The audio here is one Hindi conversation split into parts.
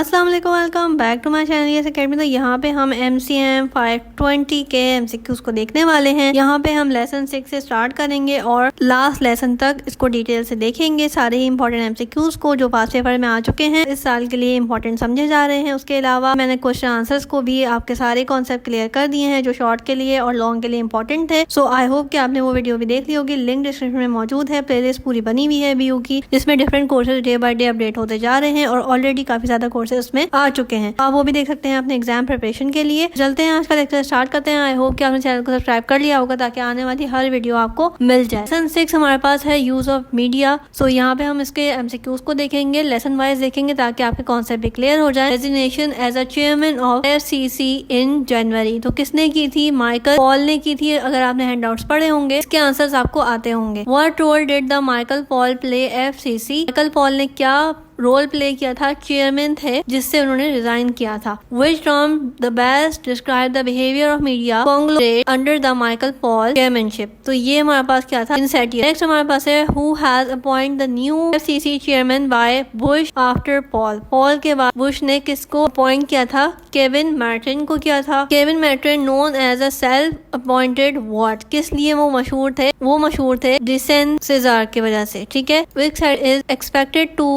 अस्सलाम वालेकुम, welcome back to my channel Yes Academy. तो यहाँ पे हम MCM 520 के MCQs को देखने वाले हैं। यहाँ पे हम लेसन 6 से स्टार्ट करेंगे और लास्ट लेसन तक इसको डिटेल से देखेंगे। सारे ही इंपॉर्टेंट MCQs को जो पास पेपर में आ चुके हैं, इस साल के लिए इंपॉर्टेंट समझे जा रहे हैं। उसके अलावा मैंने क्वेश्चन आंसर्स को भी आपके सारे कॉन्सेप्ट क्लियर कर दिए हैं, जो शॉर्ट के लिए और लॉन्ग के लिए इंपॉर्टेंट थे। सो आई होप कि आपने वो वीडियो भी देख ली होगी। लिंक डिस्क्रिप्शन में मौजूद है। प्लेलिस्ट पूरी बनी हुई है BU की, जिसमें different courses day by day update होते जा रहे हैं और ऑलरेडी काफी ज्यादा कोर्सेज में आ चुके हैं। आप वो भी देख सकते हैं अपने एग्जाम प्रिपरेशन के लिए। चलते हैं आज का लेक्चर स्टार्ट करते हैं। आई होप कि आपने चैनल को सब्सक्राइब कर लिया होगा ताकि आने वाली हर वीडियो आपको मिल जाए। लेसन 6 हमारे पास है यूज ऑफ मीडिया। सो यहाँ पे हम इसके MCQs को देखेंगे, लेसन वाइज देखेंगे ताकि आपके कॉन्सेप्ट भी क्लियर हो जाए। Resignation as a chairman of FCC in January, तो किसने की थी? माइकल पॉल ने की थी। अगर आपने हैंडआउट्स पढ़े होंगे, इसके आंसर्स आपको आते होंगे। What role did the Michael Paul play FCC? Michael Paul ने क्या रोल प्ले किया था? चेयरमैन थे, जिससे उन्होंने रिजाइन किया था। Which term the best describe the behavior of media conglomerate under the Michael Paul chairmanship? तो ये हमारे पास क्या था? Incentive। नेक्स्ट हमारे पास है Who has appointed the new FCC chairman by Bush after Paul? Paul के बाद बुश ने किसको अपॉइंट किया था? केविन मैर्टिन को किया था। Kevin Martin known as a self appointed what? किस लिए वो मशहूर थे? वो मशहूर थे डिसेंट सीजर की वजह से। ठीक है। Which side is expected to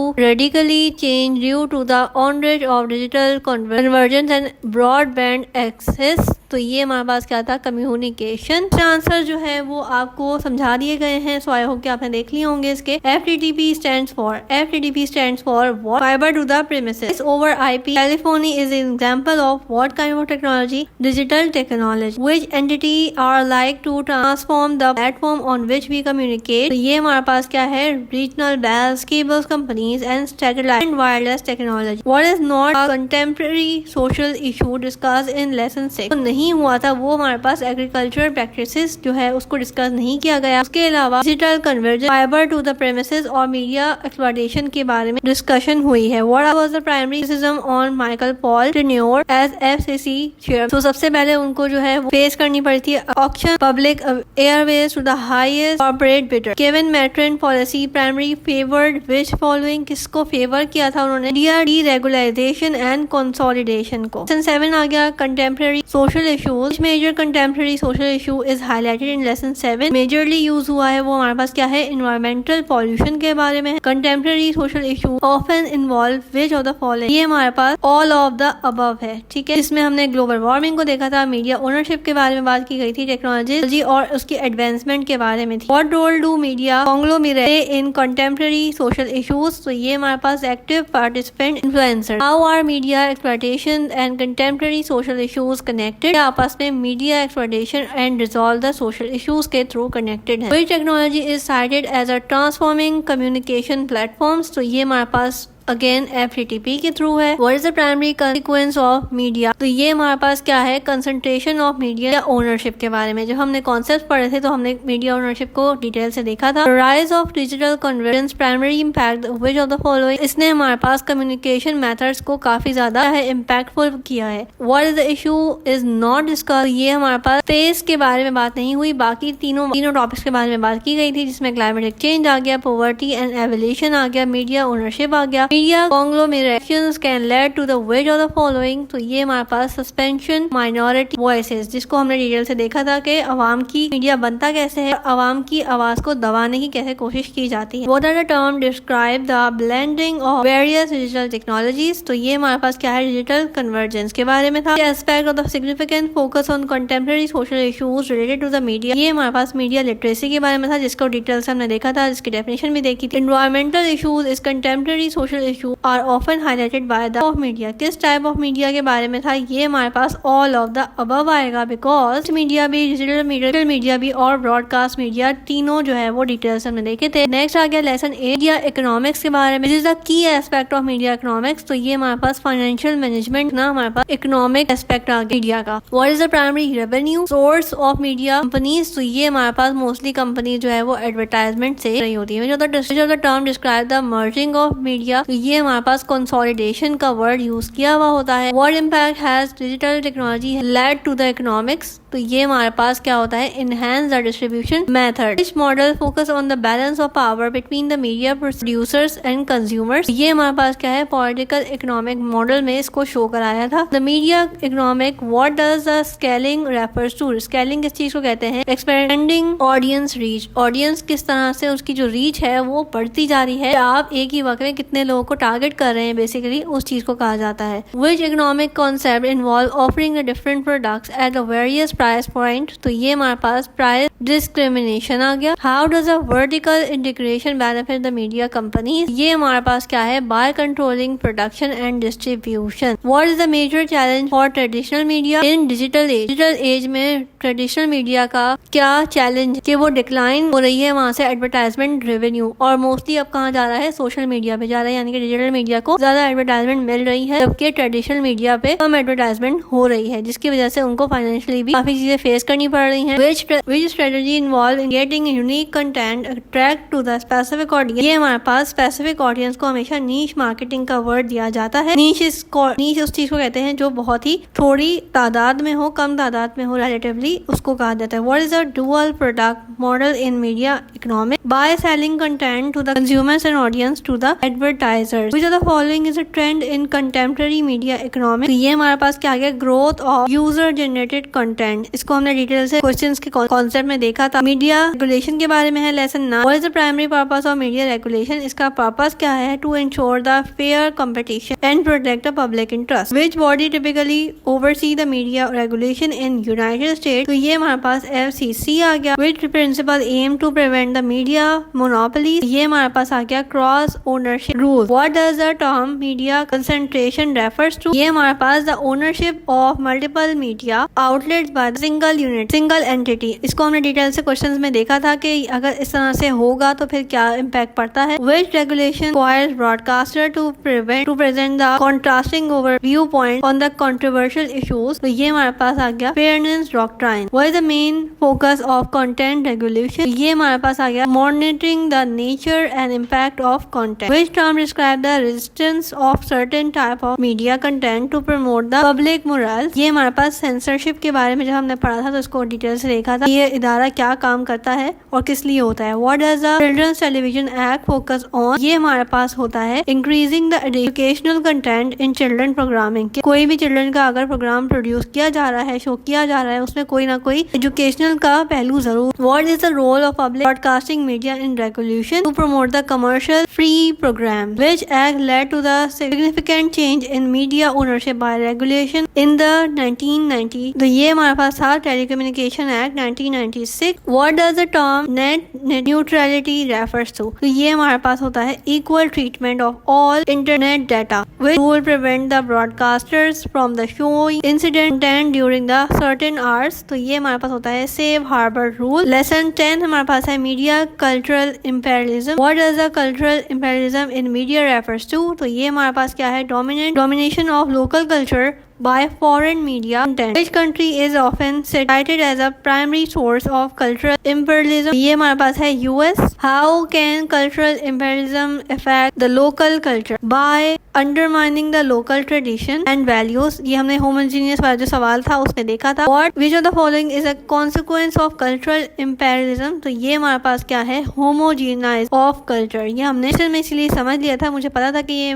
change due to the onrush of digital convergence and broadband access? तो ये हमारे पास क्या था? कम्युनिकेशन। आंसर जो है वो आपको समझा दिए गए हैं। सो आई होप कि आपने देख लिए होंगे इसके। FTTP stands for what? Fiber to the premises over IP telephony is an example of what kind of technology? Digital technology. Which entity are like to transform the platform on which we communicate? तो ये हमारे पास क्या है? Regional bells, cables companies and satellite and wireless technology. What is not a contemporary social issue discussed in lesson 6? तो नहीं हुआ था वो हमारे पास एग्रीकल्चर प्रैक्टिसेस जो है उसको डिस्कस नहीं किया गया। उसके अलावा digital conversion, fibre to the premises और मीडिया एक्सप्लॉयटेशन के बारे में डिस्कशन हुई है। What was the primary criticism on Michael Paul tenure as FCC chair? तो सबसे पहले उनको जो है वो फेस करनी पड़ी थी auction public airwaves to the highest corporate bidder. Kevin Martin policy primary favoured which following? किसको फेवर किया था उन्होंने? डीरेगुलाइजेशन एंड कंसोलिडेशन को। 7 आ गया contemporary social issues. Major contemporary social issue is highlighted in lesson 7. Majorly use हुआ है वो हमारे पास क्या है? Environmental pollution के बारे में। Contemporary social issue often involve which of the following? ये हमारे पास all of the above है। ठीक है। इसमें हमने ग्लोबल वार्मिंग को देखा था, मीडिया ओनरशिप के बारे में बात की गई थी, टेक्नोलॉजी और उसकी एडवांसमेंट के बारे में थी। What role do media conglomerate in contemporary social issues? तो ये हमारे पास active participant influencer. How are media exploitation and contemporary social issues connected? आपस में media exploitation and resolve the social issues के थ्रू कनेक्टेड है। Which technology is cited as a transforming communication platforms? तो ये हमारे पास अगेन FTTP के थ्रू है। What is the primary consequence of media? तो ये हमारे पास क्या है? कंसंट्रेशन ऑफ मीडिया ओनरशिप के बारे में। जब हमने कॉन्सेप्ट पढ़े थे तो हमने मीडिया ओनरशिप को डिटेल से देखा था। Rise of digital convergence primary impact which of the following? इसने हमारे पास कम्युनिकेशन मेथड्स को काफी ज्यादा है इम्पैक्टफुल किया है। What is the issue is not discussed? ये हमारे पास स्पेस के बारे में बात नहीं हुई, बाकी तीनों टॉपिक्स के बारे में बात की गई थी, जिसमें क्लाइमेटिक चेंज आ गया, पॉवर्टी एंड एवोल्यूशन आ गया, मीडिया ओनरशिप आ गया। Media conglomerations can lead to the which of the following? तो ये हमारे पास सस्पेंशन माइनॉरिटी वॉइसेस, जिसको हमने डिटेल से देखा था कि अवाम की मीडिया बनता कैसे है, अवाम की आवाज को दबाने की कैसे कोशिश की जाती है। What are the term describe the blending of various digital technologies? तो ये हमारे पास क्या है? डिजिटल कन्वर्जेंस के बारे में था। Aspect of the significant focus on contemporary social issues related to the media, ये हमारे पास मीडिया लिटरेसी के बारे में था, जिसको डिटेल से हमने देखा था, जिसकी डेफिनेशन भी देखी थी। Environmental issues is contemporary social issue are often highlighted by the of media. किस टाइप ऑफ मीडिया के बारे में था? ये हमारे पास ऑल ऑफ द अबव आएगा, बिकॉज मीडिया भी, डिजिटल मीडिया भी और ब्रॉडकास्ट मीडिया तीनों जो है वो डिटेल्स हमने देखे थे। नेक्स्ट आ गया लेसन 8 मीडिया इकोनॉमिक्स के बारे में। This is the key aspect of media economics. तो ये हमारे पास फाइनेंशियल मैनेजमेंट ना, हमारे पास इकोनॉमिक एस्पेक्ट आ गया मीडिया का। What is the primary revenue source of media companies? तो ये हमारे पास मोस्टली कंपनी जो है वो एडवर्टाइजमेंट से रही होती है। जो the term describe the merging of media, तो ये हमारे पास कंसोलिडेशन का वर्ड यूज किया हुआ होता है। What impact has digital technology led to the economics, तो ये हमारे पास क्या होता है, enhance the distribution method. This model focus on the balance of power between the media producers and consumers. ये हमारे पास क्या है, पॉलिटिकल इकोनॉमिक मॉडल में इसको शो कराया था। The media economic, what does the scaling refers to, scaling किस चीज को कहते हैं, एक्सपेंडिंग ऑडियंस रीच, ऑडियंस किस तरह से उसकी जो रीच है वो बढ़ती जा रही है, आप एक ही वक्त में कितने लोगों को टारगेट कर रहे हैं, बेसिकली उस चीज को कहा जाता है। Which economic concept involve offering the different products at the various price point, तो ये हमारे पास प्राइस डिस्क्रिमिनेशन आ गया। How does a vertical integration benefit the media companies, ये हमारे पास क्या है, by controlling production and distribution. What is the major challenge for traditional media in digital age, digital age में ट्रेडिशनल मीडिया का क्या चैलेंज कि वो डिक्लाइन हो रही है वहां से एडवर्टाइजमेंट रेवेन्यू, और मोस्टली अब कहाँ जा रहा है, सोशल मीडिया पे जा रहा है, यानी कि डिजिटल मीडिया को ज्यादा एडवर्टाइजमेंट मिल रही है जबकि ट्रेडिशनल मीडिया पे कम एडवर्टाइजमेंट हो रही है, जिसकी वजह से उनको फाइनेंशियली भी काफी चीजें फेस करनी पड़ रही हैं। Which strategy involve in getting unique content attract to the specific audience, ये हमारे पास स्पेसिफिक ऑडियंस को हमेशा नीश मार्केटिंग का वर्ड दिया जाता है। नीश उस चीज को कहते हैं जो बहुत ही थोड़ी तादाद में हो, कम तादाद में हो रिलेटिवली, उसको कहा जाता है। What is a dual product model in media economics, by selling content to the consumers and audience to the advertisers, which of the following is a trend in contemporary media economics, तो ये हमारे पास क्या आ गया, growth of user generated content. इसको हमने डिटेल से क्वेश्चंस के कॉन्सेप्ट में देखा था। मीडिया रेगुलेशन के बारे में है lesson 9। What is the primary purpose of media regulation, इसका पर्पस क्या है, to ensure the fair competition and protect the public interest. Which body typically oversee the media regulation in United State, तो ये हमारे पास FCC आ गया। Which principle aim to prevent the media monopoly, ये हमारे पास आ गया cross ownership rule. What does the term media concentration refers to, ये हमारे पास the ownership of multiple media outlets by single unit, single entity. इसको हमने डिटेल से क्वेश्चंस में देखा था कि अगर इस तरह से होगा तो फिर क्या इम्पैक्ट पड़ता है। Which regulation requires broadcaster to present the contrasting over view point on the controversial issues, तो ये हमारे पास आ गया fairness doctrine. What is the main focus of content regulation, ये हमारे पास आ गया monitoring the nature and impact of content. Which term describe the resistance of certain type of media content to promote the public moral, ये हमारे पास सेंसरशिप के बारे में जब हमने पढ़ा था तो इसको डिटेल से देखा था, ये इदारा क्या काम करता है और किस लिए होता है। What does the children's television act focus on, ये हमारे पास होता है increasing the educational content in children programming, कोई भी चिल्ड्रन का अगर प्रोग्राम प्रोड्यूस किया जा रहा है, शो किया जा रहा है, उसमें कोई ना कोई एजुकेशनल का पहलू जरूर। What is the role of public broadcasting media in regulation, to promote the commercial free program. Which act led to the significant change in media ownership by regulation in the 1990, तो ये हमारे पास था telecommunication act 1996। What does the term net neutrality refers to, तो ये हमारे पास होता है equal treatment of all internet data, which will prevent the broadcasters from the showing incident during the certain hours, तो ये हमारे पास होता है सेफ हार्बर रूल। लेसन 10 हमारे पास है media cultural imperialism. What does the cultural imperialism in media refers to, तो ये हमारे पास क्या है, domination of local culture by foreign media content. Which country is often cited as a primary source of cultural imperialism, ये हमारे पास है US। How can cultural imperialism affect the local culture, by undermining the local tradition and values, ये हमने homogeneous वाला जो सवाल था उसमें देखा था। Which of the following is a consequence of cultural imperialism, तो ये हमारे पास क्या है, homogenize of culture, ये हमने में इसलिए समझ लिया था, मुझे पता था कि ये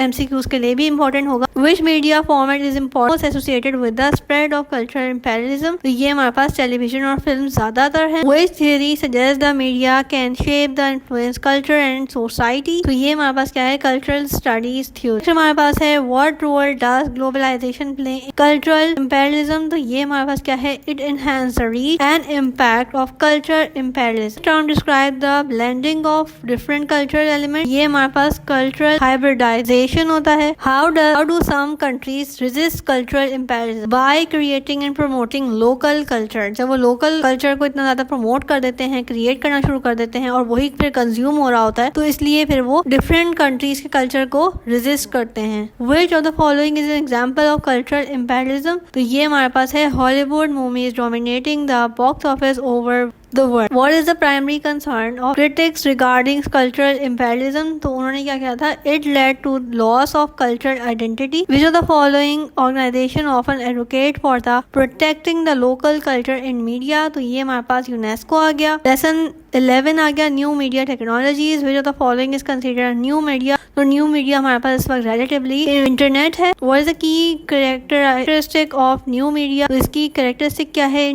MCQs के लिए भी important होगा। Which media format is important associated with the spread of cultural imperialism, तो ये हमारे पास टेलीविजन और फिल्म ज्यादातर है। Which theory suggests the media can shape the influence culture and society, तो ये हमारे पास क्या है, cultural studies theory। हमारे पास है what role does globalization play in cultural imperialism, तो ये हमारे पास क्या है, it enhances the reach and impact of cultural imperialism। term describe the blending of different cultural elements, ये हमारे पास cultural hybridization होता है। how do some countries resist cultural imperialism, by creating and promoting local culture, जब वो लोकल कल्चर को इतना ज्यादा प्रमोट कर देते हैं, क्रिएट करना शुरू कर देते हैं और वही फिर कंज्यूम हो रहा होता है, तो इसलिए फिर वो डिफरेंट कंट्रीज के कल्चर को रेजिस्ट करते हैं। Which of the following is an example of cultural imperialism, तो ये हमारे पास है Hollywood movies dominating the box office over the world. What is the primary concern of critics regarding cultural imperialism? तो उन्होंने क्या किया था? It led to loss of cultural identity. Which of the following organization often advocate for the protecting the local culture in media? तो ये हमारे पास यूनेस्को आ गया. Lesson 11 आ गया new media technologies. Which of the following is considered new media? तो न्यू मीडिया हमारे पास इस वक्त रिलेटिवली इंटरनेट है. What is the key characteristic of new media? तो इसकी कैरेक्टरिस्टिक क्या है?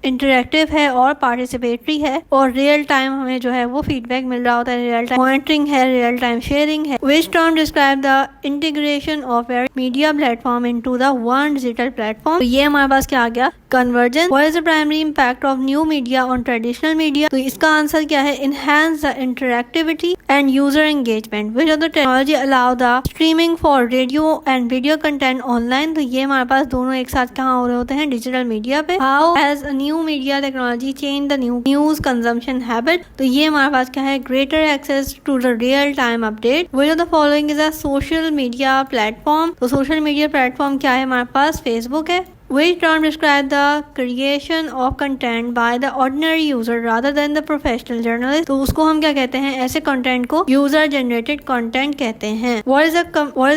इंटरैक्टिव है और पार्टिसिपेटरी है और रियल टाइम हमें जो है वो फीडबैक मिल रहा होता है. रियल टाइम मॉनिटरिंग है, रियल टाइम शेयरिंग है. विच term describe the integration of media platform into the one digital platform? तो ये हमारे पास क्या आ गया? Convergence. What is the primary impact of new media on traditional media? तो इसका आंसर क्या है? Enhance the interactivity and user engagement. Which of the technology allow the streaming for radio and video content online? तो ये हमारे पास दोनों एक साथ कहाँ हो रहे होते हैं? डिजिटल मीडिया पे. How has new media technology change the news consumption habit? तो ये हमारे पास क्या है? greater access to the real time update. Which of the following is a social media platform? तो social media platform क्या है हमारे पास? Facebook है. Which term describe the creation of content by the ordinary user rather than the professional journalist? तो उसको हम क्या कहते हैं? ऐसे content को user generated content कहते हैं. What is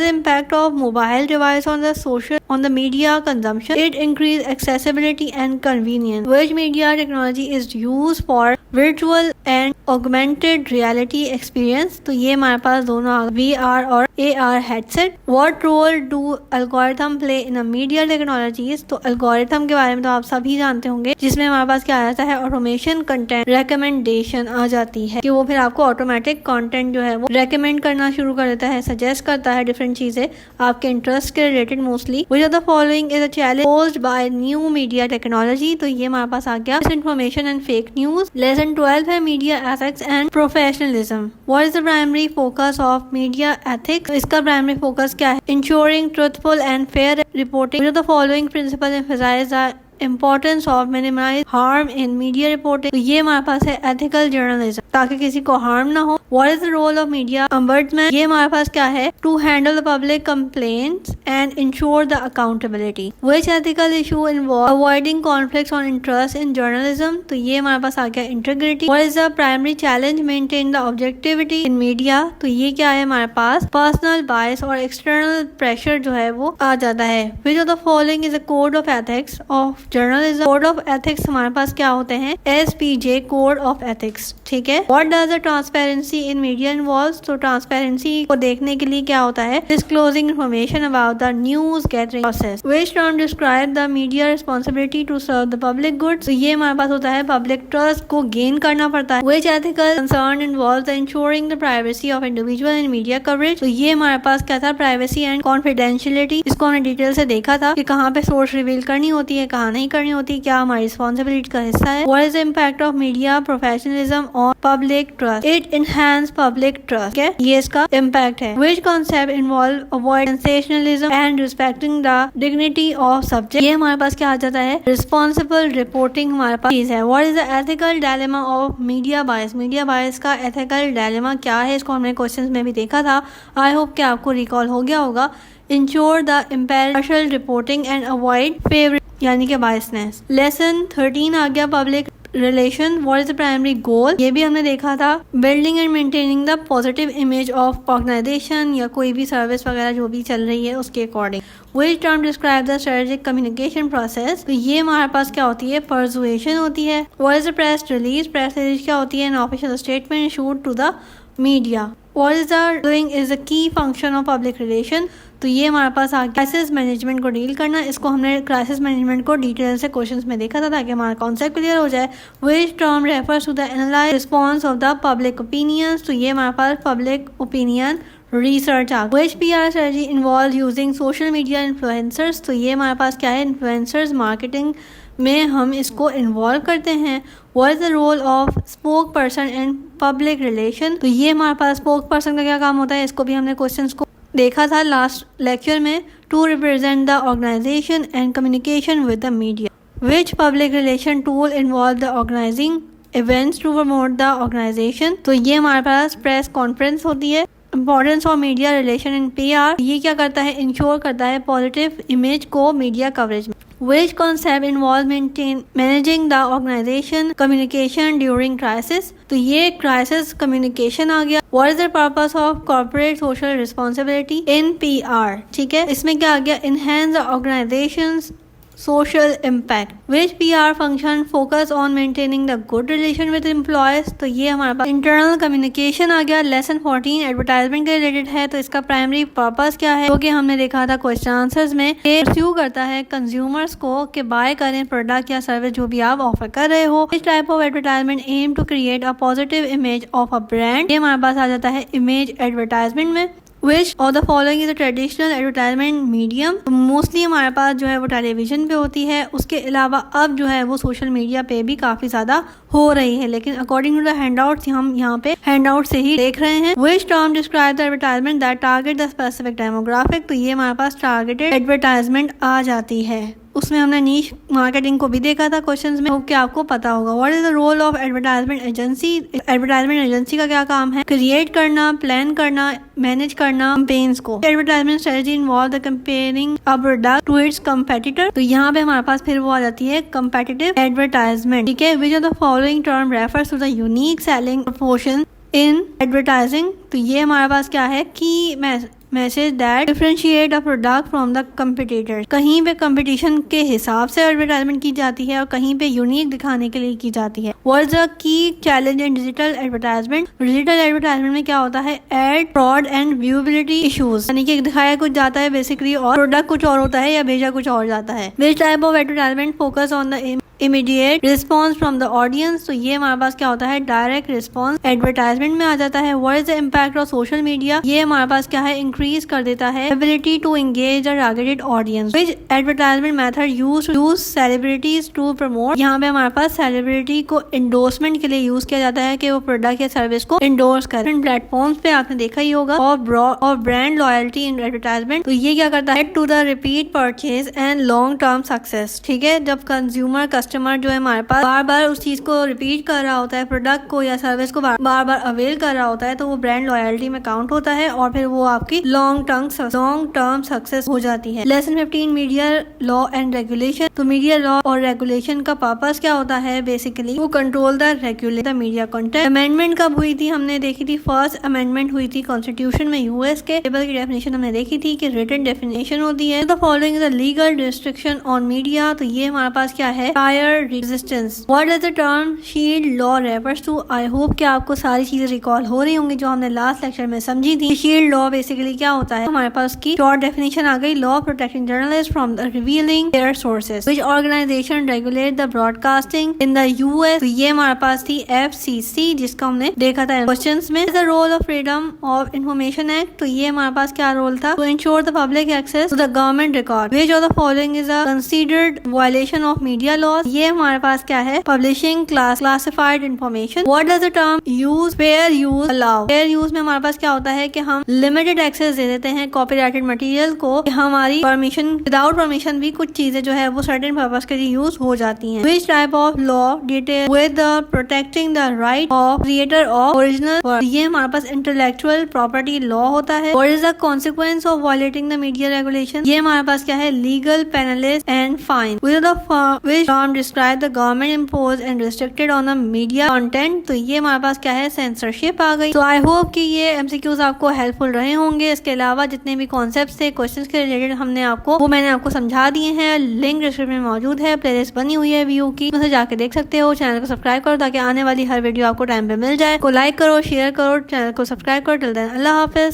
the impact of mobile device on the media consumption? It increase accessibility and convenience. Which media technology is used for virtual and augmented reality experience? तो ये हमारे पास दोनों VR और AR headset. What role do algorithm play in a media technologies? तो एल्गोरिथम के बारे में तो आप सभी जानते होंगे, जिसमें हमारे पास क्या आ जाता है? ऑटोमेशन कंटेंट रिकमेंडेशन आ जाती है कि वो फिर आपको ऑटोमेटिक कंटेंट जो है वो रेकमेंड करना शुरू कर देता है, सजेस्ट करता है डिफरेंट चीजें आपके इंटरेस्ट के related mostly. Which of the following is a challenge posed by new media technology? तो ये हमारे पास आ गया misinformation and fake news. Lesson 12 है media ethics and professionalism. What is the primary focus of media ethics? इसका प्राइमरी फोकस क्या है? Ensuring truthful and fair reporting. Which of the following principle emphasize the importance of minimize harm in media reporting? तो ये हमारे पास है ethical journalism, ताकि किसी को harm ना हो. What is the role of media ombudsman? ये हमारे पास क्या है? To handle the public complaints and ensure the accountability. Which ethical issue involve avoiding conflicts on interest in journalism? तो ये हमारे पास आ गया integrity. What is the primary challenge? Maintain the objectivity in media. तो ये क्या है हमारे पास? Personal bias और external pressure जो है वो आ जाता है. Which of the following is a code of ethics of journalism? Code of ethics हमारे पास क्या होते हैं? SPJ code of ethics. ठीक है. What does the transparency in media involves? तो ट्रांसपेरेंसी को देखने के लिए क्या होता है? Disclosing information about the news gathering process. Which term describe the media responsibility to serve the public goods? तो ये हमारे पास होता है पब्लिक ट्रस्ट को गेन करना पड़ता है. Which ethical concern involve the ensuring the privacy of individual in media coverage? तो ये हमारे पास क्या था? Privacy and confidentiality. इसको हमने डिटेल से देखा था कि कहाँ पे सोर्स रिवील करनी होती है, कहाँ नहीं करनी होती, क्या हमारी रिस्पॉन्सिबिलिटी का हिस्सा है. What is the impact of media professionalism on public trust? It enhance public trust. ये इसका इम्पैक्ट है. Which concept involve avoid sensationalism and respecting the dignity of subject? ये हमारे पास क्या आ जाता है? रिस्पॉन्सिबल रिपोर्टिंग हमारे पास चीज है. What is the ethical dilemma of media bias? Media bias का एथिकल डायलेमा क्या है? इसको हमने क्वेश्चंस में भी देखा था. आई होप कि आपको रिकॉल हो गया होगा. Ensure the impartial reporting and avoid favourite यानी कि बायसनेस. लेसन 13 आ गया public relation. What is the primary goal? ये भी हमने देखा था. Building and maintaining the positive image of organisation या कोई भी सर्विस वगैरह जो भी चल रही है उसके according. Which term describe the strategic communication process? तो ये हमारे पास क्या होती है? परसुएशन होती है. What is the press release? Press release क्या होती है? An official statement issued to the media. What is the doing is a key function of public relation? तो ये हमारे पास आ गया क्राइसिस मैनेजमेंट को डील करना. इसको हमने क्राइसिस मैनेजमेंट को डिटेल से क्वेश्चंस में देखा था ताकि हमारा कॉन्सेप्ट क्लियर हो जाए. Which term refers to the analyze response of the public opinions? तो ये हमारे पास पब्लिक ओपिनियन रिसर्च आ. Which PR strategy involves using social media influencers? तो ये हमारे पास क्या है? इन्फ्लुएंसर्स मार्केटिंग में हम इसको इन्वॉल्व करते हैं. What is the role of spoke person and public relation? तो ये हमारे पास स्पोक पर्सन का क्या काम होता है? इसको भी हमने क्वेश्चंस को देखा था लास्ट लेक्चर में. To represent the organisation and communication with the media. Which public relation tool involve the organising events to promote the organisation? तो ये हमारे पास प्रेस कॉन्फ्रेंस होती है. Importance of media relation in PR? ये क्या करता है? इंश्योर करता है पॉजिटिव इमेज को मीडिया कवरेज में. Which concept involves managing the organization communication during crisis? तो ये crisis communication आ गया। What is the purpose of corporate social responsibility in PR? ठीक है, इसमें क्या आ गया? Enhance the organization's social impact. Which PR function focus on maintaining the good relation with employees? तो ये हमारे पास internal communication आ गया। लेसन 14 एडवर्टाइजमेंट के रिलेटेड है। तो इसका प्राइमरी पर्पस क्या है, जो कि हमने देखा था क्वेश्चन आंसर्स में, ये परस्यू करता है कंज्यूमर्स को कि बाय करें प्रोडक्ट या सर्विस जो भी आप ऑफर कर रहे हो। Which type of advertisement aim to create a positive image of a brand? ये हमारे पास आ जाता है इमेज एडवर्टाइजमेंट में। Which of the following is a traditional advertisement medium? तो मोस्टली हमारे पास जो है वो टेलीविजन पे होती है, उसके अलावा अब जो है वो सोशल मीडिया पे भी काफी ज्यादा हो रही है, लेकिन अकॉर्डिंग टू द हैंडआउट्स हम यहाँ पे हैंडआउट से ही देख रहे हैं। Which term describe the advertisement that target the specific demographic? तो ये हमारे पास टारगेटेड एडवर्टाइजमेंट आ जाती है। उसमें हमने नीश मार्केटिंग को भी देखा था क्वेश्चंस में, कि आपको पता होगा। What is the role of advertisement agency? Advertisement agency का क्या काम है? क्रिएट करना, प्लान करना, मैनेज करना कैंपेन्स को। Advertisement strategy involve the comparing a product to its competitor. तो यहाँ पे हमारे पास फिर वो आ जाती है कंपेटिटिव एडवर्टाइजमेंट। ठीक है, which of the following term refers to the unique selling proportion in advertising? तो ये हमारे पास क्या है कि message that differentiate a product from the competitor. कहीं पे कंपटीशन के हिसाब से एडवर्टाइजमेंट की जाती है और कहीं पे यूनिक दिखाने के लिए की जाती है। What is the key challenge in digital advertisement? Digital advertisement में क्या होता है? एड फ्रॉड एंड व्यूएबिलिटी इश्यूज, यानी कि दिखाया कुछ जाता है बेसिकली और प्रोडक्ट कुछ और होता है या भेजा कुछ और जाता है। Which type of advertisement focus on the immediate response from the audience? तो ये हमारे पास क्या होता है? डायरेक्ट रिस्पॉन्स एडवर्टाइजमेंट में आ जाता है। What is the impact of social media? ये हमारे पास क्या है? इंक्रीज कर देता है ability to engage the targeted audience. Which advertisement method use celebrities to promote? यहाँ पे हमारे पास सेलिब्रिटी को एंडोर्समेंट के लिए यूज किया जाता है कि वो प्रोडक्ट या सर्विस को एंडोर्स करें। प्लेटफॉर्म्स पे आपने देखा ही होगा। और ब्रांड लॉयल्टी इन एडवर्टाइजमेंट, तो ये क्या करता है? To the repeat purchase and long term success. ठीक है, जब कंज्यूमर कस्टमर जो है हमारे पास बार बार उस चीज को रिपीट कर रहा होता है, प्रोडक्ट को या सर्विस को बार बार अवेल कर रहा होता है, तो वो ब्रांड लॉयल्टी में काउंट होता है और फिर वो आपकी लॉन्ग टर्म सक्सेस हो जाती है। Lesson 15 media law and regulation. तो मीडिया लॉ और रेगुलेशन का पर्पस क्या होता है? बेसिकली वो control the regulate the media content. Amendment कब हुई थी? हमने देखी थी फर्स्ट अमेंडमेंट हुई थी कॉन्स्टिट्यूशन में यूएस के। टेबल की डेफिनेशन हमने देखी थी कि रिटन डेफिनेशन होती है। The following is a legal restriction on media. तो ये हमारे पास क्या है? Prior resistance. What is the term shield law refers to? I hope कि आपको सारी चीजें रिकॉल हो रही होंगी जो हमने लास्ट लेक्चर में समझी थी। शील्ड लॉ बेसिकली क्या होता है? हमारे पास की शॉर्ट डेफिनेशन आ गई। Law protecting journalist from the revealing their sources. Which organisation regulate the broadcasting in the US? तो ये हमारे पास थी FCC, जिसका हमने देखा था क्वेश्चंस में। The role of freedom of information act. तो ये हमारे पास क्या रोल था? To ensure the public access to the government record. Which of the following is a considered violation of media laws? ये हमारे पास क्या है? Publishing classified information. What does the term use fair use allow? Fair use में हमारे पास क्या होता है कि हम लिमिटेड एक्सेस दे देते हैं कॉपीराइटेड मटेरियल को, हमारी परमिशन विदाउट परमिशन भी कुछ चीजें जो है वो सर्टेन पर्पस के लिए यूज हो जाती हैं। Which type of law detail with protecting the right of creator of original work? ये हमारे पास इंटेलेक्चुअल प्रॉपर्टी लॉ होता है। What is the consequence of violating the media regulation? ये हमारे पास क्या है? Legal penalties and fine. Which term describe the government impose and restricted on the media content? तो ये हमारे पास क्या है? सेंसरशिप आ गई। तो आई होप कि ये एमसीक्यूज आपको हेल्पफुल रहे होंगे। इसके अलावा जितने भी कॉन्सेप्ट्स थे क्वेश्चंस के रिलेटेड मैंने आपको समझा दिए हैं। लिंक डिस्क्रिप्शन में मौजूद है। प्लेलिस्ट बनी हुई है व्यू की, उसे जाके देख सकते हो। चैनल को सब्सक्राइब करो ताकि आने वाली हर वीडियो आपको टाइम पे मिल जाए। को लाइक करो, शेयर करो, चैनल को सब्सक्राइब करो। टिल देन अल्लाह हाफिज।